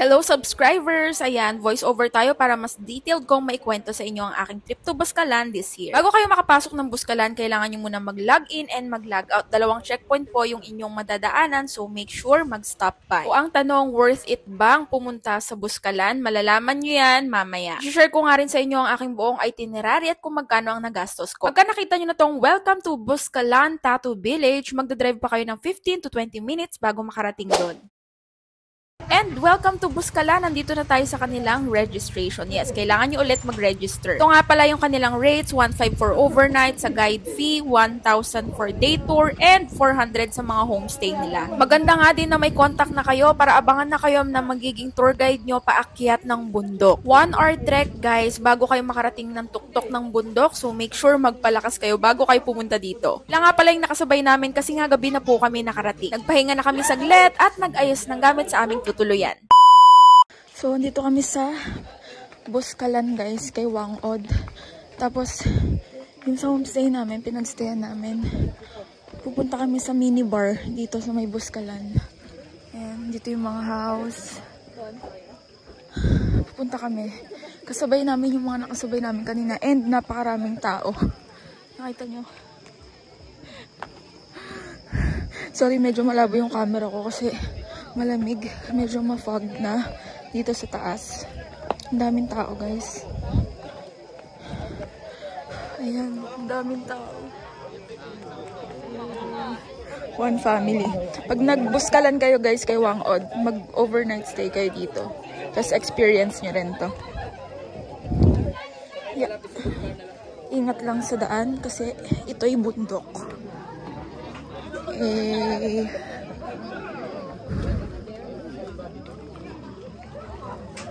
Hello subscribers! Ayan, voice over tayo para mas detailed kong maikwento sa inyo ang aking trip to Buscalan this year. Bago kayo makapasok ng Buscalan, kailangan nyo muna mag-login and mag-log out. Dalawang checkpoint po yung inyong madadaanan, so make sure mag-stop by. O ang tanong, worth it bang pumunta sa Buscalan? Malalaman nyo yan mamaya. I-share ko nga rin sa inyo ang aking buong itinerary at kung magkano ang nagastos ko. Pagka nakita nyo na tong Welcome to Buscalan Tattoo Village, magdadrive pa kayo ng 15 to 20 minutes bago makarating doon. And welcome to Buscalan. Nandito na tayo sa kanilang registration. Yes, kailangan nyo ulit mag-register. Ito nga pala yung kanilang rates, 1,500 for overnight, sa guide fee, 1,000 for day tour, and 400 sa mga homestay nila. Maganda nga din na may contact na kayo para abangan na kayo na magiging tour guide nyo paakyat ng bundok. 1 hour trek guys, bago kayo makarating ng tuktok ng bundok, so make sure magpalakas kayo bago kayo pumunta dito. Lang nga pala yung nakasabay namin kasi nga gabi na po kami nakarating. Nagpahinga na kami saglit at nag-ayos ng gamit sa aming tutuluyan. So, dito kami sa Buscalan guys, kay Wangod. Tapos, yung sa homestay namin, pinagstayan namin. Pupunta kami sa minibar dito sa may Buscalan. Ayan, dito yung mga house. Pupunta kami. Kasabay namin yung mga nakasabay namin kanina and napakaraming tao. Nakita nyo? Sorry, medyo malabo yung camera ko kasi malamig, medyo ma-fog na dito sa taas. Ang daming tao guys. Ayan, ang daming tao. One family. Pag nag-Buscalan kayo guys kay Wangod, mag-overnight stay kayo dito. Tapos experience nyo rin to. Yeah. Ingat lang sa daan kasi ito'y bundok.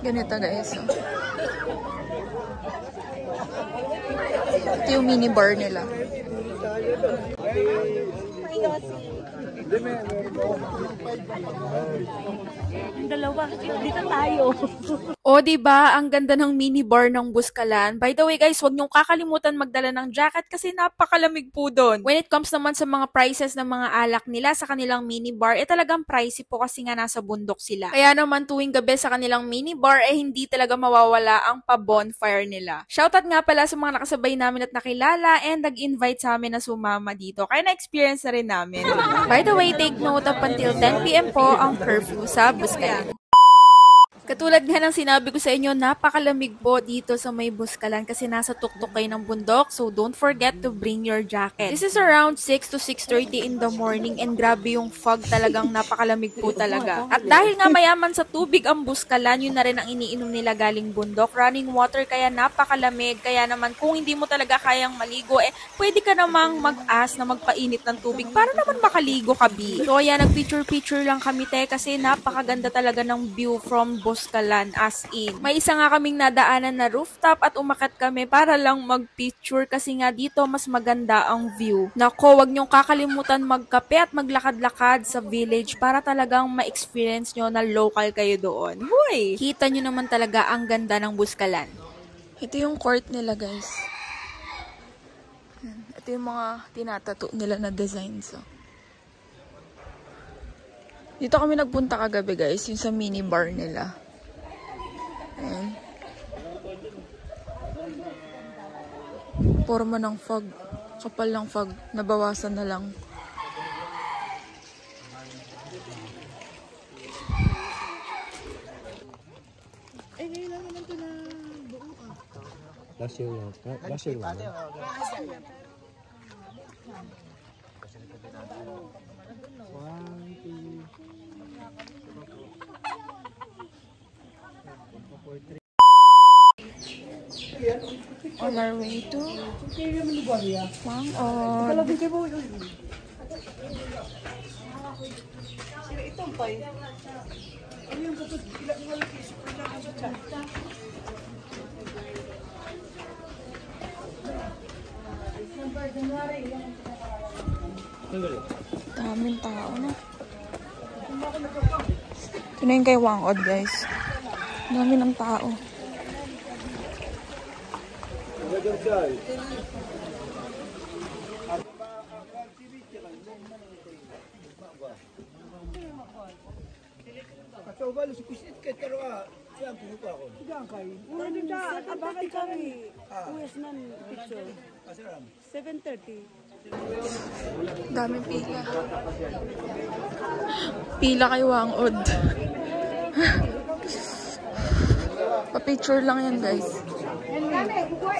Ganito guys. Ito yung mini bar nila. Dalawa. Dito tayo. O, diba? Ang ganda ng mini bar ng Buscalan. By the way, guys, huwag niyong kakalimutan magdala ng jacket kasi napakalamig po doon. When it comes naman sa mga prices ng mga alak nila sa kanilang mini bar, talagang pricey po kasi nga nasa bundok sila. Kaya naman tuwing gabi sa kanilang mini bar, hindi talaga mawawala ang pa-bonfire nila. Shoutout nga pala sa mga nakasabay namin at nakilala and nag-invite sa amin na sumama dito. Kaya na-experience na rin namin. By the way, take note up until 10 PM po ang curfew sa Buscalan. Katulad nga ng sinabi ko sa inyo, napakalamig po dito sa may Buscalan kasi nasa tuktok kayo ng bundok, so don't forget to bring your jacket. This is around 6 to 6:30 in the morning and grabe yung fog, talagang napakalamig po talaga. At dahil nga mayaman sa tubig ang Buscalan, yun na rin ang iniinom nila galing bundok. Running water, kaya napakalamig. Kaya naman kung hindi mo talaga kayang maligo, pwede ka namang mag-ask na magpainit ng tubig para naman makaligo ka, bi. So ayan, nag-picture-picture lang kami kasi napakaganda talaga ng view from Buscalan, as in. May isa nga kaming nadaanan na rooftop at umakyat kami para lang mag-picture kasi nga dito mas maganda ang view. Nako, wag niyong kakalimutan magkape at maglakad-lakad sa village para talagang ma-experience nyo na local kayo doon. Hoy! Kita nyo naman talaga ang ganda ng Buscalan. Ito yung court nila guys. Ito yung mga tinatato nila na designs. So. Dito kami nagpunta kagabi guys, yung sa mini bar nila. Ayan. Forma ng fog. Kapal ng fog. Nabawasan na lang. Ngayon lang naman ito na buo ah. Last year lang. Last year lang. On our way to Wangod. Daming tao na. Ito na yung kay Wangod guys. Dami ng tao. Diyan kayo. Una din dyan. Abakay kami. Uwes ng picture. 7:30. Dami pila. Pila kay Wangod. Pa-picture lang yan, guys.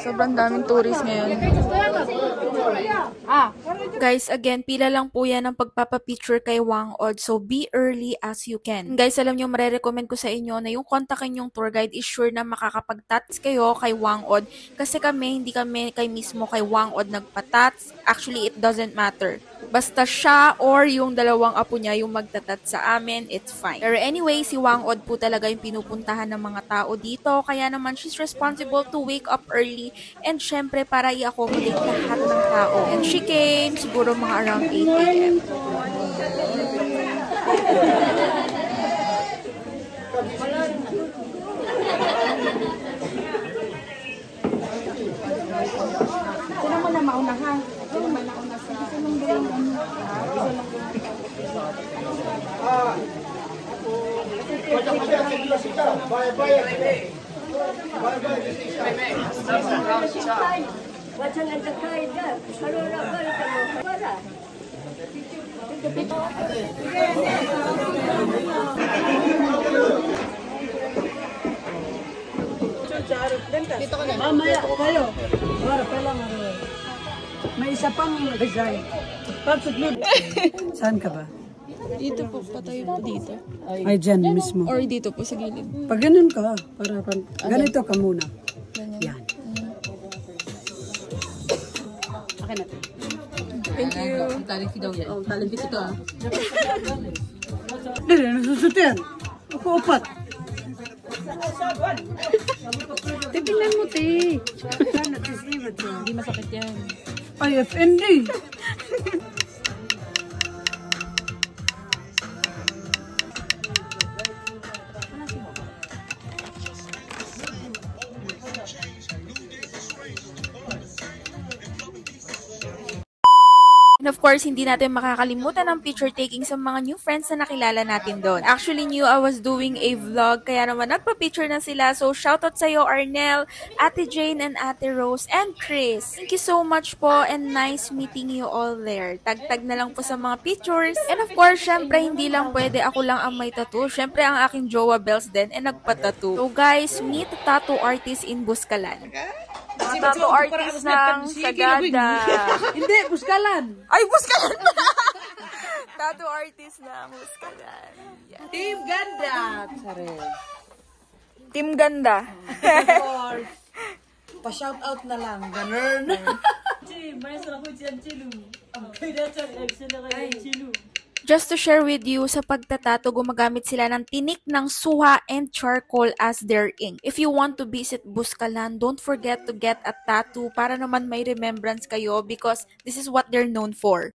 Sobrang daming tourist ngayon. Guys, again, pila lang po yan ang pagpapapicture kay Wangod. So, be early as you can. Guys, alam nyo, marirecommend ko sa inyo na yung kontakin yung tour guide is sure na makakapag-tats kayo kay Wangod. Kasi hindi kami kay mismo kay Wangod nagpa-tats. Actually, it doesn't matter. Basta siya or yung dalawang apo niya yung magtatat sa amin, it's fine. Pero anyway, si Wangod po talaga yung pinupuntahan ng mga tao dito. Kaya naman, she's responsible to wake up early and syempre para i-accommodate lahat ng tao. And she came siguro mga around 8 a.m. Sino mo na mauna ha? Sino mo nauna sa... Mamaya kayo. Para pala may isa pang design. Pagsutlod. Saan ka ba? Dito po, patayo po dito. Ay, dyan mismo. Or dito po sa gilid. Pag ganun ka, ganito ka muna. Yan. Okay na. Thank you. Talent ito ah. Dili, nasusutin. Ako upat. Titingnan mo, te. Hindi masakit yan. Ay, FND. And of course, hindi natin makakalimutan ang picture taking sa mga new friends na nakilala natin doon. Actually, knew I was doing a vlog, kaya naman nagpa-picture na sila. So, shoutout sa'yo, Arnel, Ate Jane, and Ate Rose, and Chris. Thank you so much po, and nice meeting you all there. Tag-tag na lang po sa mga pictures. And of course, syempre, hindi lang pwede ako lang ang may tattoo. Syempre, ang aking jowa Bells din, nagpa-tattoo. So, guys, meet tattoo artist in Buskalan. Mga tattoo artist ng Sagada. Hindi, Buskalan. Ay, Buskalan na! Tattoo artist ng Buskalan. Yeah. Team Ganda. Sorry. Team Ganda. Of course. Pa-shout out na lang. Ganun. Just to share with you, sa pagtatato, gumagamit sila ng tinik ng suha and charcoal as their ink. If you want to visit Buskalan, don't forget to get a tattoo para naman may remembrance kayo because this is what they're known for.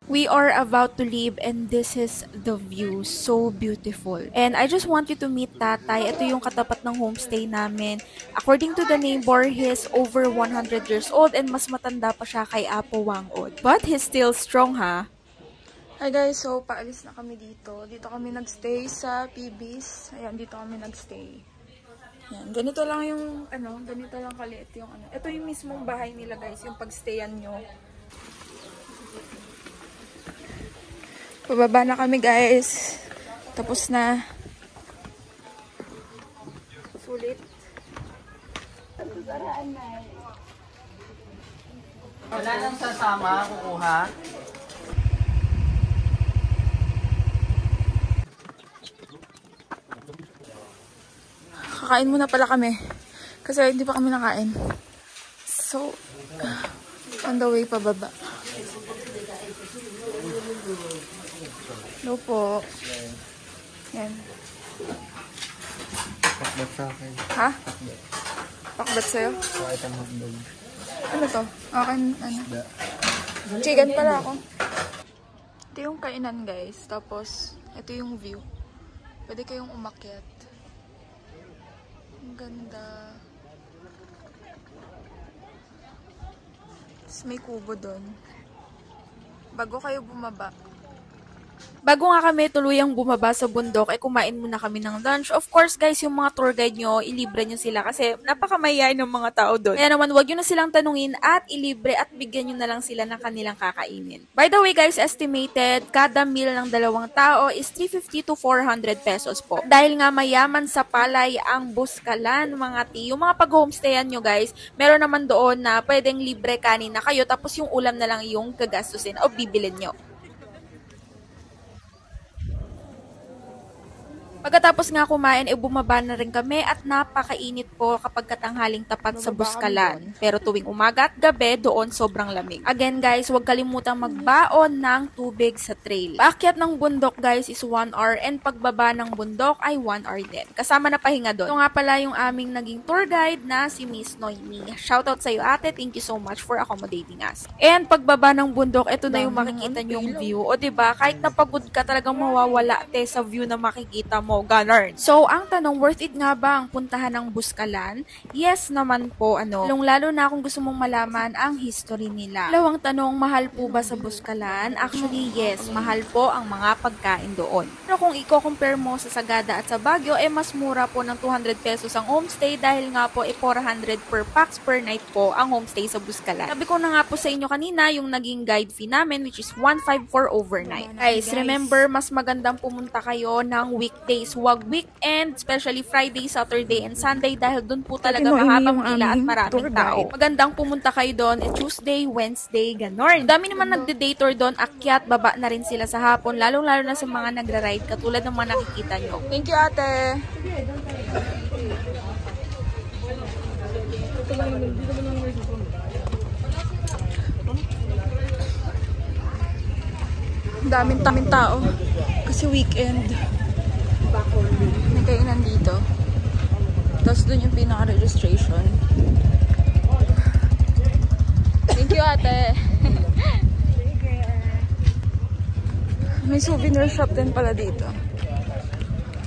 We are about to leave and this is the view. So beautiful. And I just want you to meet Tatay. Ito yung katapat ng homestay namin. According to the neighbor, he's over 100 years old and mas matanda pa siya kay Apo Wangod. But he's still strong, ha? Hi guys, so paalis na kami dito. Dito kami nagstay sa PB's. Ayan, dito kami nagstay. Ayan, ganito lang yung, ganito lang kaliit yung Ito yung mismong bahay nila guys, yung pagstayan nyo. Pababa na kami guys. Tapos na. Sulit. Wala nang sasama, kukuha. Kakain muna pala kami. Kasi hindi pa kami nakain. So, on the way pababa. Hello po. Yan. Pakbat sa akin. Ha? Pakbat sa'yo? Kahit ang hotdog. Ano to? Akin, chicken pala ako. Ito yung kainan guys. Tapos, ito yung view. Pwede kayong umakyat. Ang ganda. Tapos may kubo doon. Bago kayo bumaba, Bago nga kami tuluyang bumaba sa bundok, kumain muna kami ng lunch. Of course guys, yung mga tour guide nyo, ilibre nyo sila kasi napakamayayain ng mga tao doon. Kaya naman, wag nyo na silang tanungin at ilibre at bigyan nyo na lang sila ng kanilang kakainin. By the way guys, estimated, kada meal ng 2 tao is 350 to 400 pesos po. Dahil nga mayaman sa palay ang Buskalan, mga ti. Yung mga pag-homestayan nyo guys, meron naman doon na pwedeng libre kanin na kayo tapos yung ulam na lang yung gagastusin o bibilin nyo. Pagkatapos nga kumain, bumaba na rin kami at napakainit po kapag katanghaling tapat sa Buskalan. Pero tuwing umaga at gabi, doon sobrang lamig. Again guys, huwag kalimutang magbaon ng tubig sa trail. Paakyat ng bundok guys is 1 hour and pagbaba ng bundok ay 1 hour din. Kasama na pahinga doon. Ito nga pala yung aming naging tour guide na si Miss Noemi. Shoutout sa iyo ate, thank you so much for accommodating us. And pagbaba ng bundok, ito na yung makikita nyong view. O diba, kahit napagod ka talagang mawawala te sa view na makikita mo. Ganun. So, ang tanong, worth it nga ba ang puntahan ng Buskalan? Yes naman po, lalo na kung gusto mong malaman ang history nila. Dalawang tanong, mahal po ba sa Buskalan? Actually, yes, mahal po ang mga pagkain doon. Pero kung i-compare mo sa Sagada at sa Baguio, mas mura po ng 200 pesos ang homestay dahil nga po 400 per pax per night po ang homestay sa Buskalan. Sabi ko na nga po sa inyo kanina, yung naging guide fee namin, which is 154 overnight. Guys, remember, mas magandang pumunta kayo ng weekday. Huwag weekend, especially Friday, Saturday, and Sunday dahil doon po talaga mahabang pila at maraming tao. Magandang pumunta kayo doon Tuesday, Wednesday, ganon. Dami naman nagde-day tour doon, akyat, baba na rin sila sa hapon, lalong-lalo na sa mga nagra-ride katulad ng mga nakikita nyo. Thank you ate! Daming tao kasi weekend. May kainan dito. Tapos dun yung pinaka-registration. Thank you, ate. May souvenir shop din pala dito.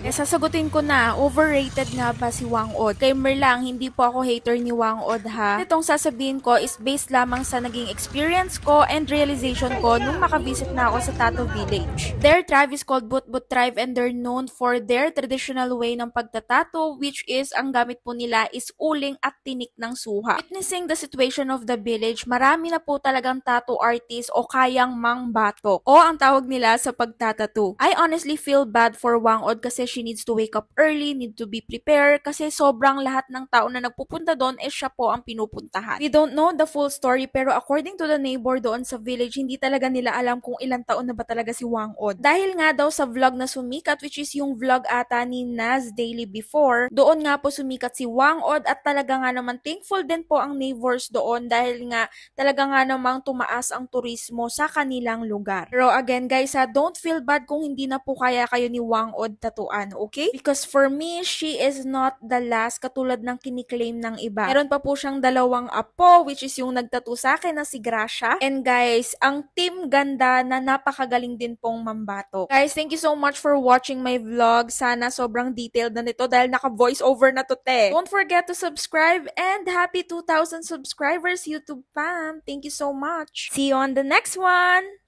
Sasagutin ko na, overrated nga ba si Wang Od? Timer lang, hindi po ako hater ni Wang Od ha. Itong sasabihin ko is based lamang sa naging experience ko and realization ko nung makavisit na ako sa Tattoo Village. Their tribe is called But tribe and they're known for their traditional way ng pagtatato, which is ang gamit po nila is uling at tinik ng suha. Witnessing the situation of the village, marami na po talagang tattoo artist o kayang mangbatok o ang tawag nila sa pagtatato. I honestly feel bad for Wang Od kasi she needs to wake up early, need to be prepared kasi sobrang lahat ng tao na nagpupunta doon siya po ang pinupuntahan. We don't know the full story pero according to the neighbor doon sa village, hindi talaga nila alam kung ilang taon na ba talaga si Wang Od. Dahil nga daw sa vlog na sumikat, which is yung vlog ata ni Naz Daily before, doon nga po sumikat si Wang Od at talaga nga naman thankful din po ang neighbors doon dahil nga talaga nga namang tumaas ang turismo sa kanilang lugar. Pero again guys don't feel bad kung hindi na po kaya kayo ni Wang Od tatuan. Okay? Because for me, she is not the last katulad ng kiniklaim ng iba. Meron pa po siyang 2 apo which is yung nagtattoo sa akin na si Gracia. And guys, ang team ganda na napakagaling din pong mambato. Guys, thank you so much for watching my vlog. Sana sobrang detailed na nito dahil naka-voice over na to te. Don't forget to subscribe and happy 2,000 subscribers YouTube fam. Thank you so much. See you on the next one!